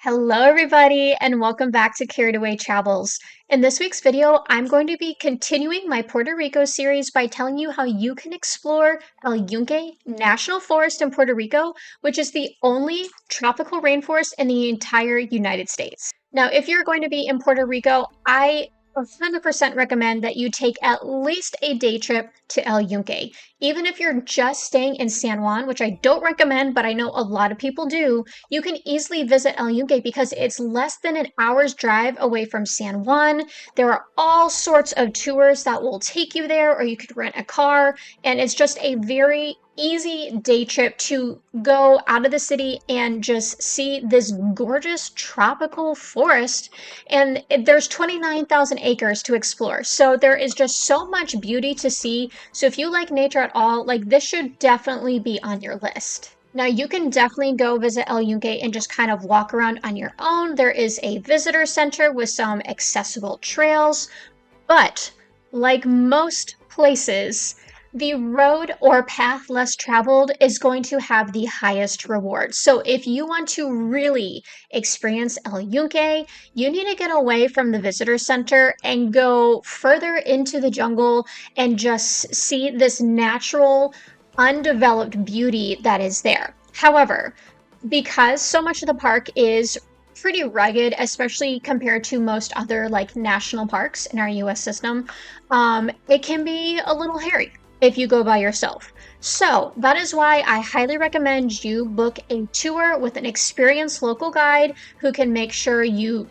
Hello, everybody, and welcome back to Carried Away Travels. In this week's video, I'm going to be continuing my Puerto Rico series by telling you how you can explore El Yunque National Forest in Puerto Rico, which is the only tropical rainforest in the entire United States. Now, if you're going to be in Puerto Rico, I 100% recommend that you take at least a day trip to El Yunque. Even if you're just staying in San Juan, which I don't recommend, but I know a lot of people do, you can easily visit El Yunque because it's less than an hour's drive away from San Juan. There are all sorts of tours that will take you there, or you could rent a car, and it's just a very easy day trip to go out of the city and just see this gorgeous tropical forest. And there's 29,000 acres to explore, so there is just so much beauty to see. So if you like nature at all, like, this should definitely be on your list. Now, you can definitely go visit El Yunque and just kind of walk around on your own. There is a visitor center with some accessible trails, but like most places, the road or path less traveled is going to have the highest reward. So if you want to really experience El Yunque, you need to get away from the visitor center and go further into the jungle and just see this natural, undeveloped beauty that is there. However, because so much of the park is pretty rugged, especially compared to most other like national parks in our US system, it can be a little hairy if you go by yourself. So that is why I highly recommend you book a tour with an experienced local guide who can make sure you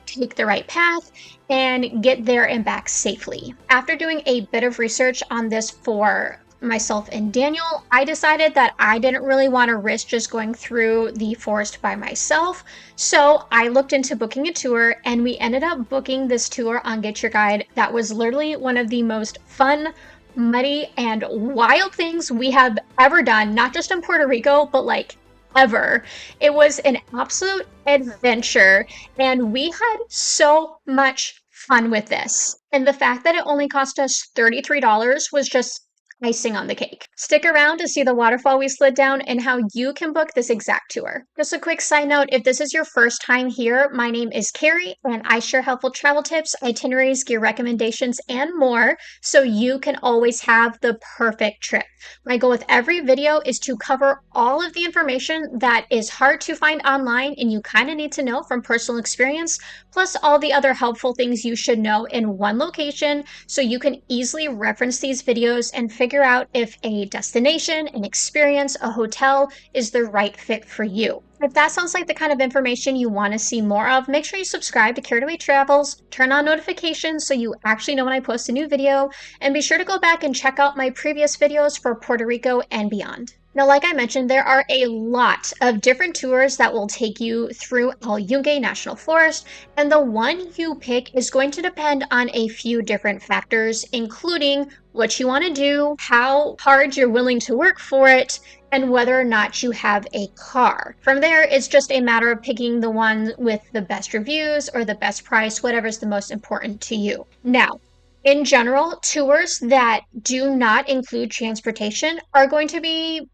take the right path and get there and back safely. After doing a bit of research on this for myself and Daniel, I decided that I didn't really want to risk just going through the forest by myself. So I looked into booking a tour, and we ended up booking this tour on Get Your Guide. That was literally one of the most fun, muddy, and wild things we have ever done, not just in Puerto Rico, but like ever. It was an absolute adventure, and we had so much fun with this. And the fact that it only cost us $33 was just icing on the cake. Stick around to see the waterfall we slid down and how you can book this exact tour. Just a quick side note, if this is your first time here, my name is Carrie, and I share helpful travel tips, itineraries, gear recommendations, and more, so you can always have the perfect trip. My goal with every video is to cover all of the information that is hard to find online and you kind of need to know from personal experience, plus all the other helpful things you should know in one location, so you can easily reference these videos and figure out if a destination, an experience, a hotel is the right fit for you. If that sounds like the kind of information you want to see more of, make sure you subscribe to Carried Away Travels, turn on notifications so you actually know when I post a new video, and be sure to go back and check out my previous videos for Puerto Rico and beyond. Now, like I mentioned, there are a lot of different tours that will take you through El Yunque National Forest, and the one you pick is going to depend on a few different factors, including what you want to do, how hard you're willing to work for it, and whether or not you have a car. From there, it's just a matter of picking the one with the best reviews or the best price, whatever's the most important to you. Now, in general, tours that do not include transportation are going to be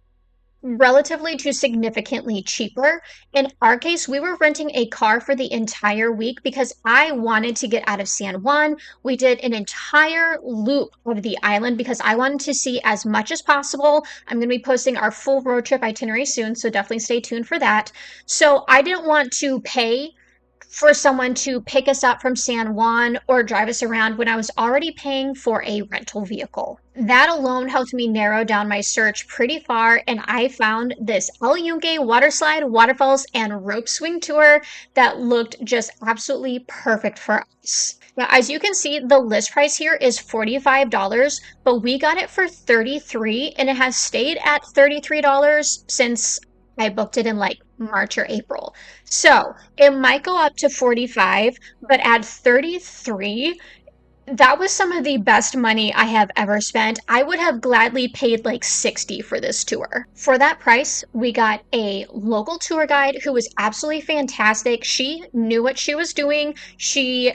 relatively to significantly cheaper. In our case, we were renting a car for the entire week because I wanted to get out of San Juan. We did an entire loop of the island because I wanted to see as much as possible. I'm going to be posting our full road trip itinerary soon, so definitely stay tuned for that. So I didn't want to pay for someone to pick us up from San Juan or drive us around when I was already paying for a rental vehicle. That alone helped me narrow down my search pretty far, and I found this El Yunque Waterslide, Waterfalls, and Rope Swing tour that looked just absolutely perfect for us. Now, as you can see, the list price here is $45, but we got it for $33, and it has stayed at $33 since I booked it in like March or April. So it might go up to 45, but at 33, that was some of the best money I have ever spent. I would have gladly paid like 60 for this tour. For that price, we got a local tour guide who was absolutely fantastic. She knew what she was doing. She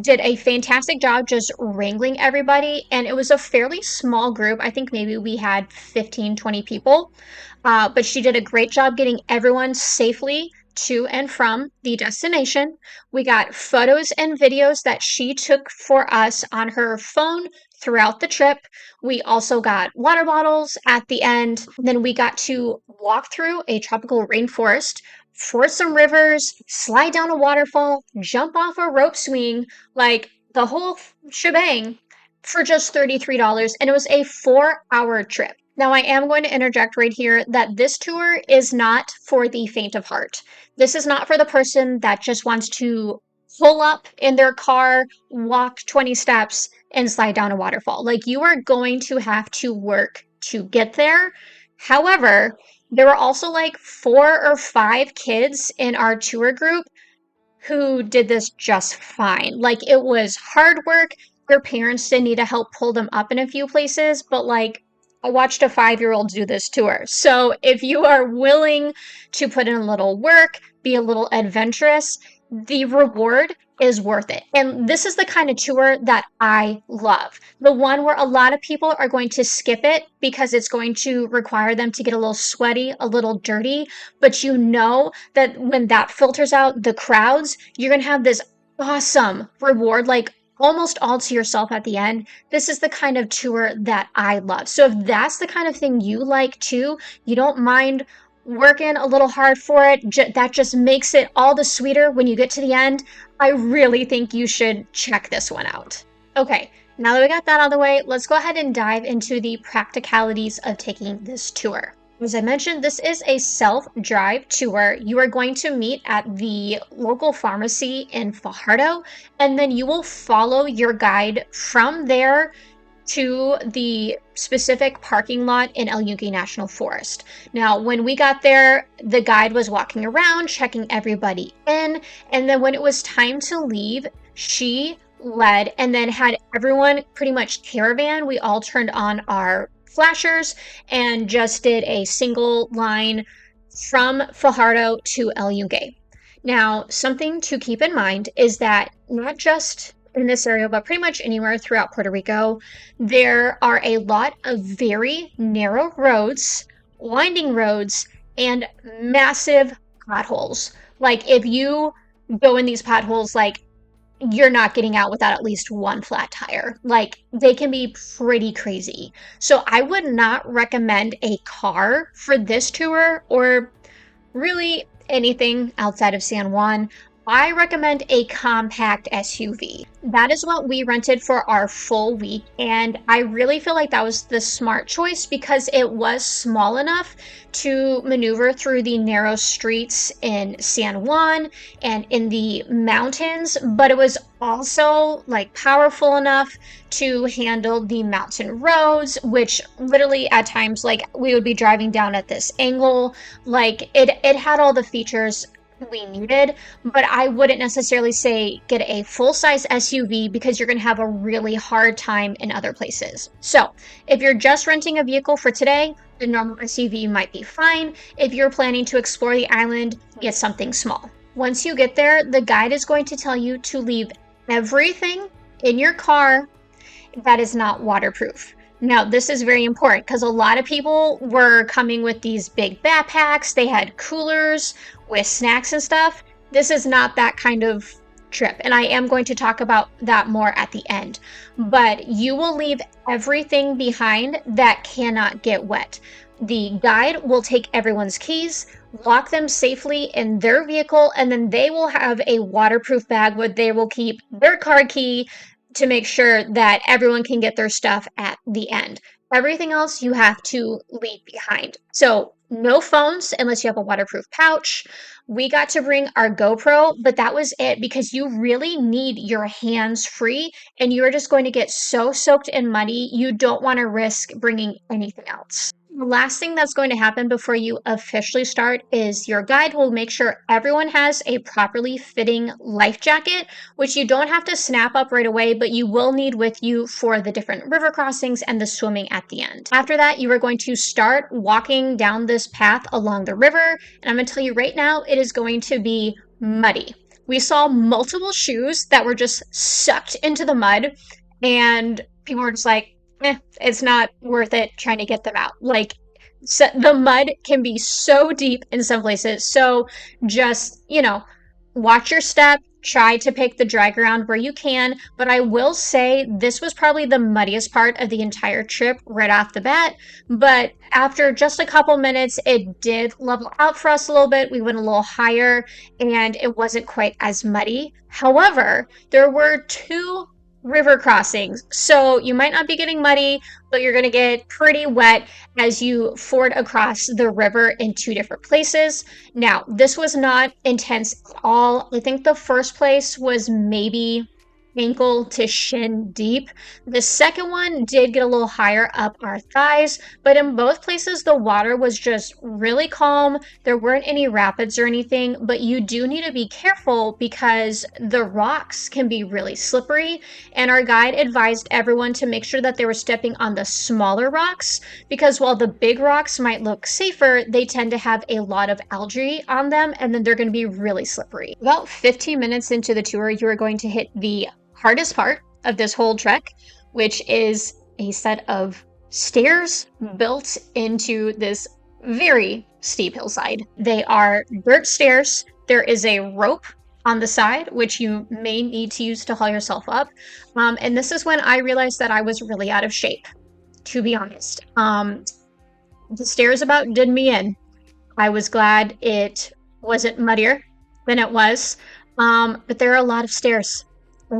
did a fantastic job just wrangling everybody, and it was a fairly small group. I think maybe we had 15, 20 people, but she did a great job getting everyone safely to and from the destination. We got photos and videos that she took for us on her phone throughout the trip. We also got water bottles at the end. Then we got to walk through a tropical rainforest, ford some rivers, slide down a waterfall, jump off a rope swing, like the whole shebang for just $33. And it was a 4-hour trip. Now, I am going to interject right here that this tour is not for the faint of heart. This is not for the person that just wants to pull up in their car, walk 20 steps, and slide down a waterfall. Like, you are going to have to work to get there. However, there were also like 4 or 5 kids in our tour group who did this just fine. Like, it was hard work. Their parents did need to help pull them up in a few places, but like, I watched a 5-year-old do this tour. So if you are willing to put in a little work, be a little adventurous, the reward is worth it. And this is the kind of tour that I love. The one where a lot of people are going to skip it because it's going to require them to get a little sweaty, a little dirty. But you know that when that filters out the crowds, you're going to have this awesome reward, like almost all to yourself at the end. This is the kind of tour that I love. So if that's the kind of thing you like too, you don't mind working a little hard for it, that just makes it all the sweeter when you get to the end, I really think you should check this one out. Okay, now that we got that out of the way, let's go ahead and dive into the practicalities of taking this tour. As I mentioned, this is a self-drive tour. You are going to meet at the local pharmacy in Fajardo, and then you will follow your guide from there to the specific parking lot in El Yunque National Forest. Now, when we got there, the guide was walking around, checking everybody in, and then when it was time to leave, she led and then had everyone pretty much caravan. We all turned on our flashers and just did a single line from Fajardo to El Yunque. Now, something to keep in mind is that not just in this area, but pretty much anywhere throughout Puerto Rico, there are a lot of very narrow roads, winding roads, and massive potholes. Like, if you go in these potholes, like, you're not getting out without at least one flat tire. Like, they can be pretty crazy. So I would not recommend a car for this tour or really anything outside of San Juan. I recommend a compact SUV. That is what we rented for our full week, and I really feel like that was the smart choice because it was small enough to maneuver through the narrow streets in San Juan and in the mountains, but it was also like powerful enough to handle the mountain roads, which literally at times, like, we would be driving down at this angle. Like, it had all the features we needed, but I wouldn't necessarily say get a full-size SUV because you're going to have a really hard time in other places. So if you're just renting a vehicle for today, the normal SUV might be fine. If you're planning to explore the island, get something small. Once you get there, the guide is going to tell you to leave everything in your car that is not waterproof. Now, this is very important because a lot of people were coming with these big backpacks. They had coolers with snacks and stuff. This is not that kind of trip, and I am going to talk about that more at the end. But you will leave everything behind that cannot get wet. The guide will take everyone's keys, lock them safely in their vehicle, and then they will have a waterproof bag where they will keep their car key to make sure that everyone can get their stuff at the end. Everything else you have to leave behind. So no phones unless you have a waterproof pouch. We got to bring our GoPro, but that was it because you really need your hands free and you're just going to get so soaked and muddy. You don't want to risk bringing anything else. The last thing that's going to happen before you officially start is your guide will make sure everyone has a properly fitting life jacket, which you don't have to snap up right away, but you will need with you for the different river crossings and the swimming at the end. After that, you are going to start walking down this path along the river, and I'm going to tell you right now, it is going to be muddy. We saw multiple shoes that were just sucked into the mud, and people were just like, it's not worth it trying to get them out. Like, So the mud can be so deep in some places. So just, watch your step. Try to pick the dry ground where you can. But I will say this was probably the muddiest part of the entire trip right off the bat. But after just a couple minutes, it did level out for us a little bit. We went a little higher and it wasn't quite as muddy. However, there were two river crossings. So you might not be getting muddy, but you're going to get pretty wet as you ford across the river in two different places. Now, this was not intense at all. I think the first place was maybe ankle to shin deep. The second one did get a little higher up our thighs, but in both places, the water was just really calm. There weren't any rapids or anything, but you do need to be careful because the rocks can be really slippery. And our guide advised everyone to make sure that they were stepping on the smaller rocks because while the big rocks might look safer, they tend to have a lot of algae on them and then they're going to be really slippery. About 15 minutes into the tour, you are going to hit the hardest part of this whole trek, which is a set of stairs built into this very steep hillside. They are dirt stairs. There is a rope on the side, which you may need to use to haul yourself up. And this is when I realized that I was really out of shape, to be honest. The stairs about did me in. I was glad it wasn't muddier than it was. But there are a lot of stairs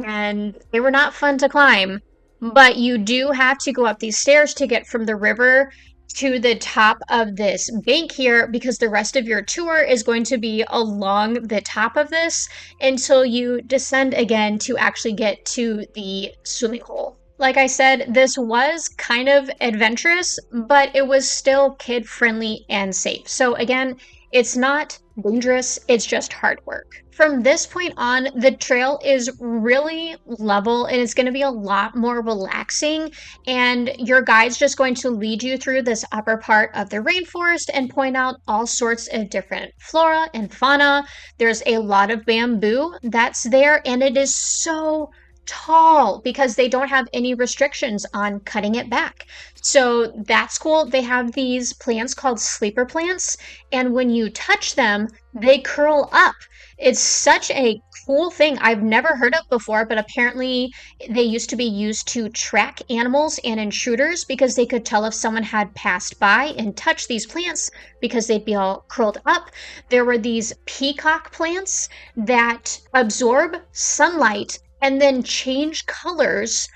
and they were not fun to climb. But you do have to go up these stairs to get from the river to the top of this bank here because the rest of your tour is going to be along the top of this until you descend again to actually get to the swimming hole. Like I said, this was kind of adventurous, but it was still kid friendly and safe. So again, it's not dangerous, it's just hard work. From this point on, the trail is really level and it's going to be a lot more relaxing. And your guide's just going to lead you through this upper part of the rainforest and point out all sorts of different flora and fauna. There's a lot of bamboo that's there, and it is so tall because they don't have any restrictions on cutting it back. So that's cool. They have these plants called sleeper plants, and when you touch them, they curl up. It's such a cool thing I've never heard of before, but apparently they used to be used to track animals and intruders because they could tell if someone had passed by and touched these plants because they'd be all curled up. There were these peacock plants that absorb sunlight and then change colors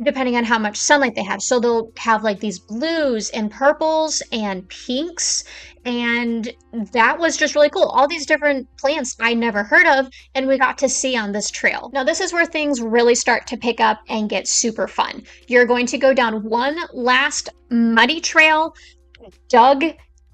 depending on how much sunlight they have. So they'll have like these blues and purples and pinks. And that was just really cool. All these different plants I never heard of, and we got to see on this trail. Now, this is where things really start to pick up and get super fun. You're going to go down one last muddy trail, dug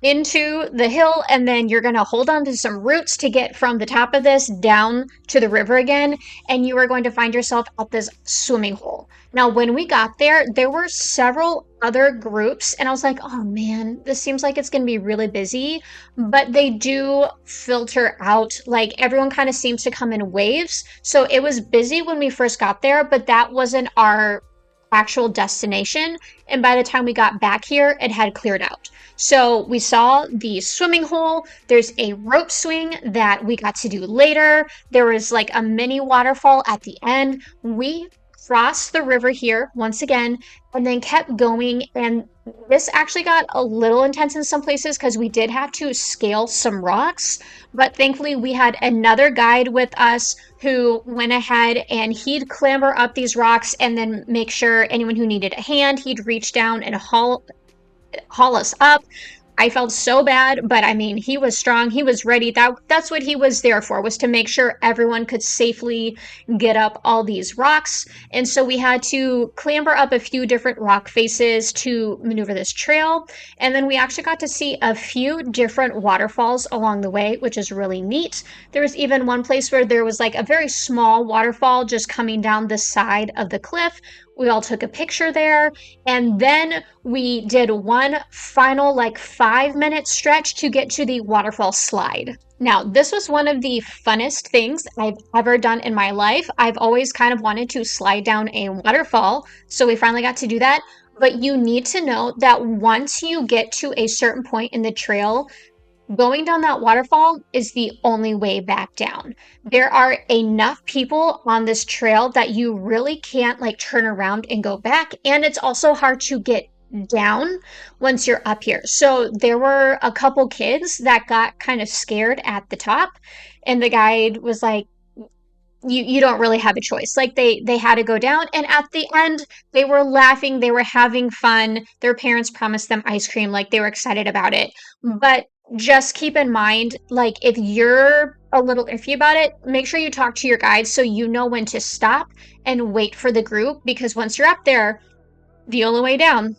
into the hill, and then you're going to hold on to some roots to get from the top of this down to the river again, and you are going to find yourself at this swimming hole. Now, when we got there, there were several other groups, and I was like, oh man, this seems like it's going to be really busy, but they do filter out, like everyone kind of seems to come in waves. So it was busy when we first got there, but that wasn't our actual destination. And by the time we got back here, it had cleared out. So we saw the swimming hole. There's a rope swing that we got to do later. There was like a mini waterfall at the end. We crossed the river here once again and then kept going, and this actually got a little intense in some places because we did have to scale some rocks, but thankfully we had another guide with us who went ahead and he'd clamber up these rocks and then make sure anyone who needed a hand, he'd reach down and haul us up. I felt so bad, but I mean, he was strong. He was ready. That's what he was there for, was to make sure everyone could safely get up all these rocks. And so we had to clamber up a few different rock faces to maneuver this trail. And then we actually got to see a few different waterfalls along the way, which is really neat. There was even one place where there was like a very small waterfall just coming down the side of the cliff. We all took a picture there, and then we did one final like 5-minute stretch to get to the waterfall slide. Now, this was one of the funnest things I've ever done in my life. I've always kind of wanted to slide down a waterfall, so we finally got to do that. But you need to know that once you get to a certain point in the trail, going down that waterfall is the only way back down. There are enough people on this trail that you really can't like turn around and go back. And it's also hard to get down once you're up here. So there were a couple kids that got kind of scared at the top, and the guide was like, you don't really have a choice. Like they had to go down, and at the end they were laughing, they were having fun. Their parents promised them ice cream, like they were excited about it. But just keep in mind, like if you're a little iffy about it, make sure you talk to your guide so you know when to stop and wait for the group, because once you're up there, the only way down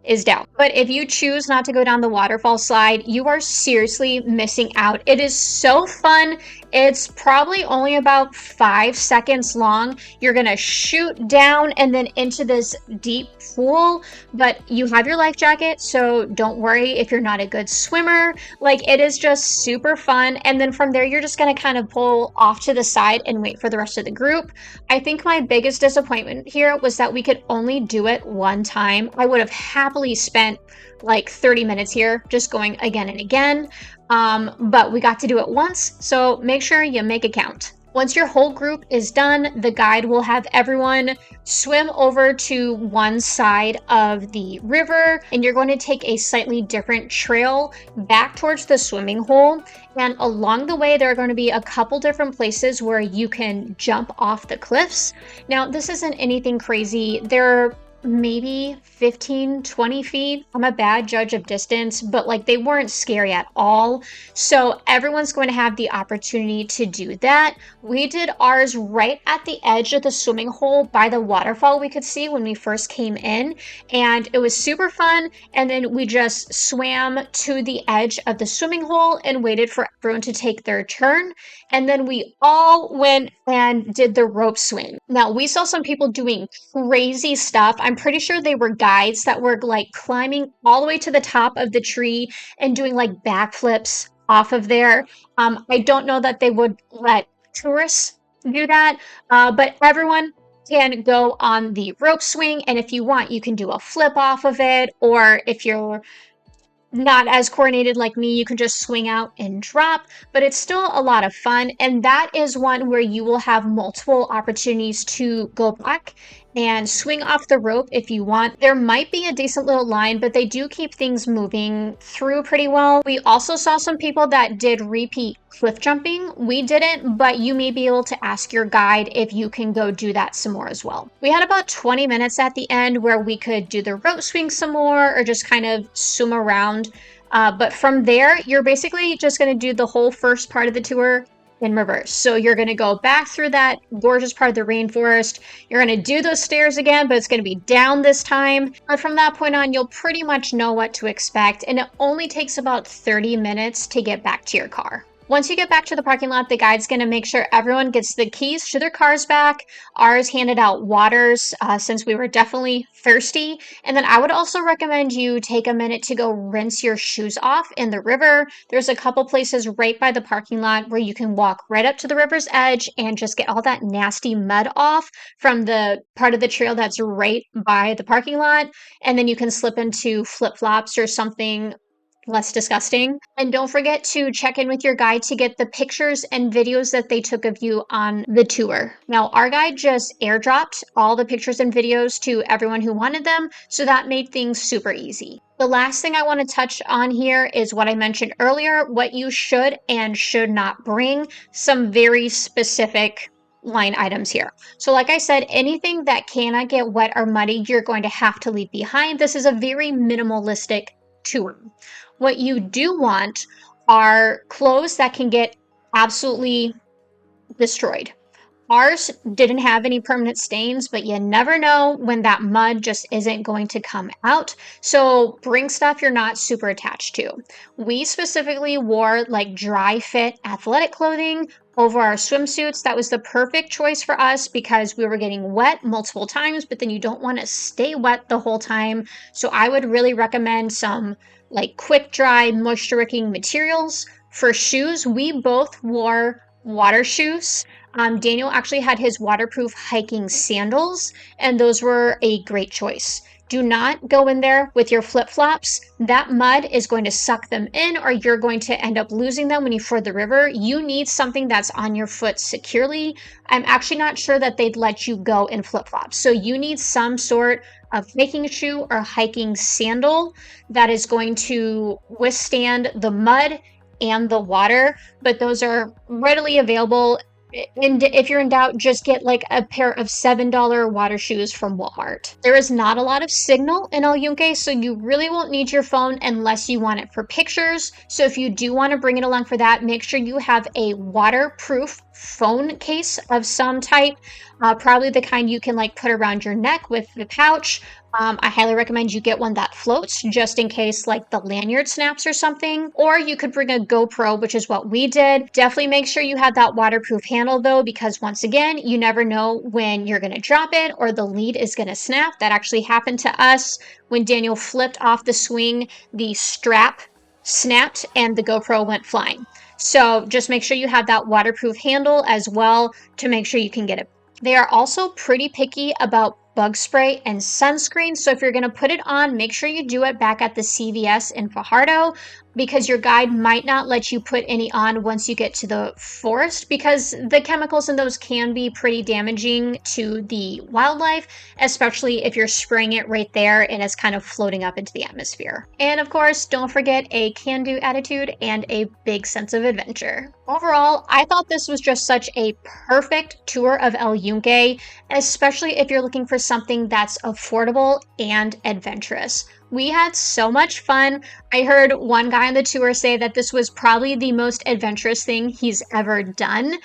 is down. But if you choose not to go down the waterfall slide, you are seriously missing out. It is so fun. It's probably only about 5 seconds long. You're gonna shoot down and then into this deep pool, but you have your life jacket, so don't worry if you're not a good swimmer. Like, it is just super fun. And then from there, you're just gonna kind of pull off to the side and wait for the rest of the group. I think my biggest disappointment here was that we could only do it one time. I would have happily spent like 30 minutes here just going again and again, but we got to do it once, so make sure you make it count. Once your whole group is done, the guide will have everyone swim over to one side of the river, and you're going to take a slightly different trail back towards the swimming hole. And along the way, there are going to be a couple different places where you can jump off the cliffs. Now, this isn't anything crazy. There maybe 15-20 feet. I'm a bad judge of distance, but like they weren't scary at all. So everyone's going to have the opportunity to do that. We did ours right at the edge of the swimming hole by the waterfall we could see when we first came in, and it was super fun. And then we just swam to the edge of the swimming hole and waited for everyone to take their turn. And then we all went and did the rope swing. Now, we saw some people doing crazy stuff. I'm pretty sure they were guides that were like climbing all the way to the top of the tree and doing like backflips off of there. I don't know that they would let tourists do that, but everyone can go on the rope swing. And if you want, you can do a flip off of it. Or if you're not as coordinated like me, you can just swing out and drop, but it's still a lot of fun. And that is one where you will have multiple opportunities to go back and swing off the rope if you want. There might be a decent little line, but they do keep things moving through pretty well. We also saw some people that did repeat cliff jumping. We didn't, but you may be able to ask your guide if you can go do that some more as well. We had about 20 minutes at the end where we could do the rope swing some more or just kind of swim around. But from there, you're basically just going to do the whole first part of the tour in reverse. So you're going to go back through that gorgeous part of the rainforest. You're going to do those stairs again, but it's going to be down this time. And from that point on, you'll pretty much know what to expect. And it only takes about 30 minutes to get back to your car. Once you get back to the parking lot, the guide's going to make sure everyone gets the keys to their cars back. Ours handed out waters since we were definitely thirsty. And then I would also recommend you take a minute to go rinse your shoes off in the river. There's a couple places right by the parking lot where you can walk right up to the river's edge and just get all that nasty mud off from the part of the trail that's right by the parking lot. And then you can slip into flip-flops or something less disgusting. And don't forget to check in with your guide to get the pictures and videos that they took of you on the tour. Now, our guide just airdropped all the pictures and videos to everyone who wanted them, so that made things super easy. The last thing I want to touch on here is what I mentioned earlier, what you should and should not bring, some very specific line items here. So like I said, anything that cannot get wet or muddy, you're going to have to leave behind. This is a very minimalistic tour. What you do want are clothes that can get absolutely destroyed. Ours didn't have any permanent stains, but you never know when that mud just isn't going to come out. So bring stuff you're not super attached to. We specifically wore like dry fit athletic clothing over our swimsuits. That was the perfect choice for us because we were getting wet multiple times, but then you don't want to stay wet the whole time. So I would really recommend some like quick dry moisture wicking materials. For shoes, we both wore water shoes. Daniel actually had his waterproof hiking sandals, and those were a great choice. Do not go in there with your flip-flops. That mud is going to suck them in, or you're going to end up losing them when you ford the river. You need something that's on your foot securely. I'm actually not sure that they'd let you go in flip-flops. So you need some sort of hiking shoe or hiking sandal that is going to withstand the mud and the water, but those are readily available. And if you're in doubt, just get like a pair of $7 water shoes from Walmart. There is not a lot of signal in El Yunque, so you really won't need your phone unless you want it for pictures. So if you do want to bring it along for that, make sure you have a waterproof phone case of some type, probably the kind you can like put around your neck with the pouch. I highly recommend you get one that floats just in case like the lanyard snaps or something. Or you could bring a GoPro, which is what we did. Definitely make sure you have that waterproof handle though, because once again, you never know when you're going to drop it or the lead is going to snap. That actually happened to us when Daniel flipped off the swing. The strap snapped and the GoPro went flying. So just make sure you have that waterproof handle as well to make sure you can get it. They are also pretty picky about bug spray and sunscreen. So if you're going to put it on, make sure you do it back at the CVS in Fajardo, because your guide might not let you put any on once you get to the forest, because the chemicals in those can be pretty damaging to the wildlife, especially if you're spraying it right there and it's kind of floating up into the atmosphere. And of course, don't forget a can-do attitude and a big sense of adventure. Overall, I thought this was just such a perfect tour of El Yunque, especially if you're looking for something that's affordable and adventurous. We had so much fun. I heard one guy on the tour say that this was probably the most adventurous thing he's ever done.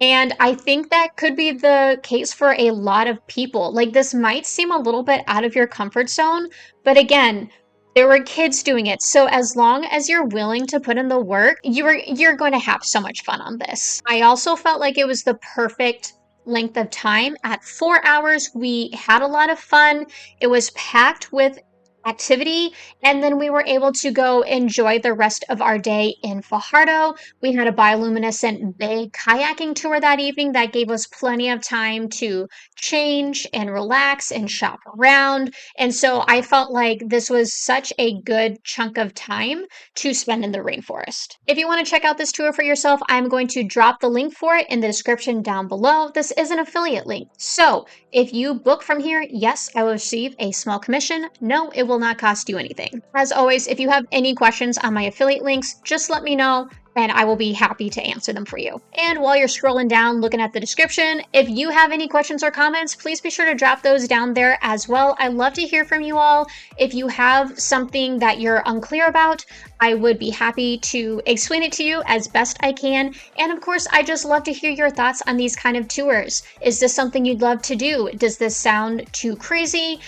And I think that could be the case for a lot of people. Like, this might seem a little bit out of your comfort zone, but again, there were kids doing it. So as long as you're willing to put in the work, you're going to have so much fun on this. I also felt like it was the perfect length of time. At 4 hours, we had a lot of fun. It was packed with activity, and then we were able to go enjoy the rest of our day in Fajardo. We had a bioluminescent bay kayaking tour that evening that gave us plenty of time to change and relax and shop around. And so I felt like this was such a good chunk of time to spend in the rainforest. If you want to check out this tour for yourself, I'm going to drop the link for it in the description down below. This is an affiliate link. So if you book from here, yes, I will receive a small commission. No, it will not cost you anything. As always, if you have any questions on my affiliate links, just let me know and I will be happy to answer them for you. And while you're scrolling down looking at the description, if you have any questions or comments, please be sure to drop those down there as well. I love to hear from you all. If you have something that you're unclear about, I would be happy to explain it to you as best I can. And of course, I just love to hear your thoughts on these kind of tours. Is this something you'd love to do? Does this sound too crazy?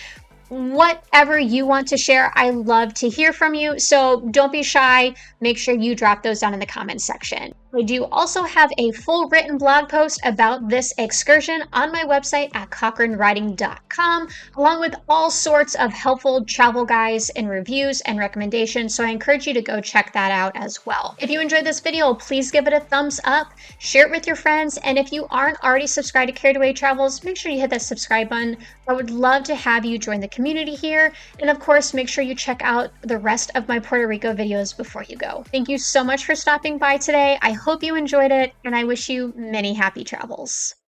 Whatever you want to share, I love to hear from you. So don't be shy. Make sure you drop those down in the comments section. I do also have a full written blog post about this excursion on my website at cochranewriting.com, along with all sorts of helpful travel guides and reviews and recommendations. So I encourage you to go check that out as well. If you enjoyed this video, please give it a thumbs up, share it with your friends, and if you aren't already subscribed to Carried Away Travels, make sure you hit that subscribe button. I would love to have you join the community here. And of course, make sure you check out the rest of my Puerto Rico videos before you go. Thank you so much for stopping by today. I hope you enjoyed it, and I wish you many happy travels.